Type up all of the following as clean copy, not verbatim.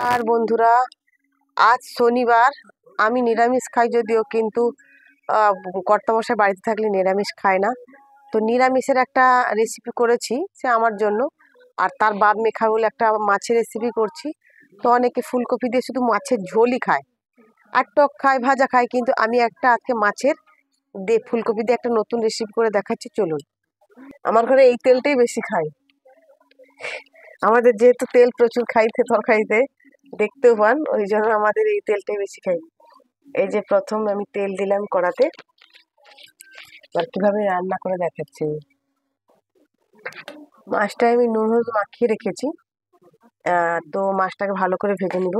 আর বন্ধুরা, আজ শনিবার। আমি নিরামিষ খাই যদিও, কিন্তু কর্তামশাই বাড়িতে থাকলে নিরামিষ খায় না। তো নিরামিষের একটা রেসিপি করেছি সে আমার জন্য, আর তার বাপ মেখা বলে একটা মাছের রেসিপি করছি। তো অনেকে ফুলকপি দিয়ে শুধু মাছের ঝোলই খায়, আর টক খায়, ভাজা খায়, কিন্তু আমি একটা আজকে মাছের দিয়ে ফুলকপি দিয়ে একটা নতুন রেসিপি করে দেখাচ্ছি। চলুন। আমার ঘরে এই তেলটাই বেশি খাই। আমাদের যেহেতু তেল প্রচুর খাইতে তরকারিতে, দেখতেও পান, ওই জন্য আমাদের এই তেলটাই বেশি খাই। এই যে প্রথম আমি তেল দিলাম কড়াতে, আর কিভাবে রান্না করে দেখাচ্ছি। মাছটা আমি নুন হলুদ মাখিয়ে রেখেছি, তো মাছটাকে ভালো করে ভেজে নিব।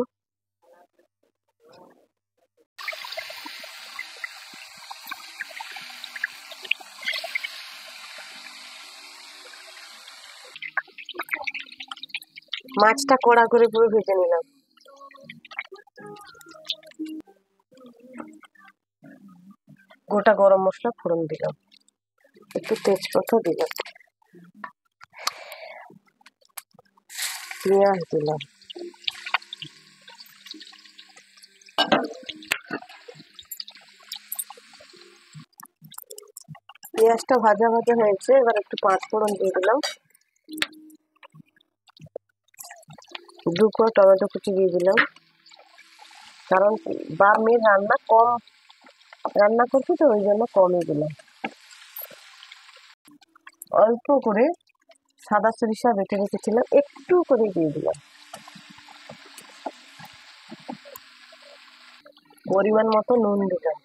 মাছটা কড়া করে পুরো ভেজে নিলাম। গোটা গরম মশলা ফোড়ন দিলাম, একটু তেজপাতা দিলাম, পেঁয়াজ দিলাম, পেঁয়াজটা ভাজা ভাজা হয়েছে, এবার একটু পাঁচ ফোড়ন দিয়ে দিলাম, 2 কোয়া টমেটো কুচি দিয়ে দিলাম। কারণ বা মেয়ের রান্না করছি, তো ওই জন্য কমই দিলাম। অল্প করে সাদা সরিষা বেটে রেখেছিলাম, একটু করে দিয়ে দিলাম। পরিমাণ মতো নুন দিলাম।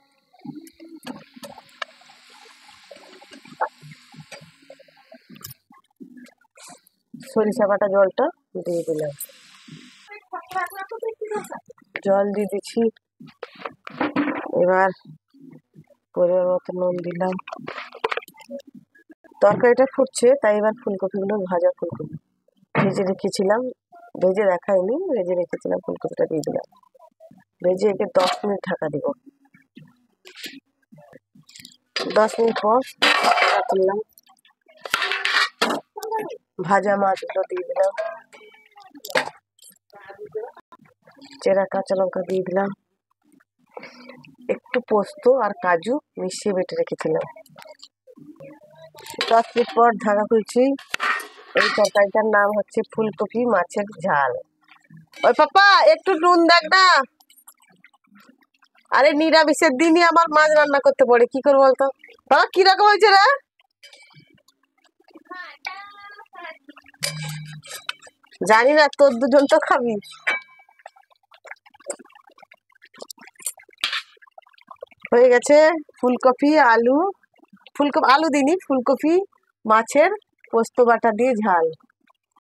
সরিষা বাটা জলটা দিয়ে দিলাম। জল দিয়ে দিচ্ছি, এবার পরিমাণ মতো নুন দিলাম। তরকারিটা ফুটছে, তাই এবার ফুলকপিগুলো, ভাজা ফুলকপি ভেজে রেখেছিলাম, ভেজে রাখাইনি, ভেজে রেখেছিলাম, ফুলকপিটা দিয়ে দিলাম। ভেজে একে 10 মিনিট ঢাকা দিব। 10 মিনিট পর তুললাম, ভাজা মাছগুলো দিয়ে দিলাম, চেরা কাঁচা লঙ্কা দিয়ে দিলাম, একটু পোস্ত আর কাজু মিশিয়ে বেটে রেখেছিলাম। 10 মিনিট পর ঢাকা খুলছি। এই তরকারিটার নাম হচ্ছে ফুলকপি মাছের ঝাল। ওই পাপা, একটু নুন দেখ না। আরে নিরামিষের দিনই আমার মাছ রান্না করতে পড়ে, কি করবো বলতো। বাবা কিরকম হয়েছে রে? জানি না, তোর দুজন তো খাবি। হয়ে গেছে ফুলকপি আলু, আলু দিনি, ফুলকপি মাছের পোস্ত বাটা দিয়ে ঝাল।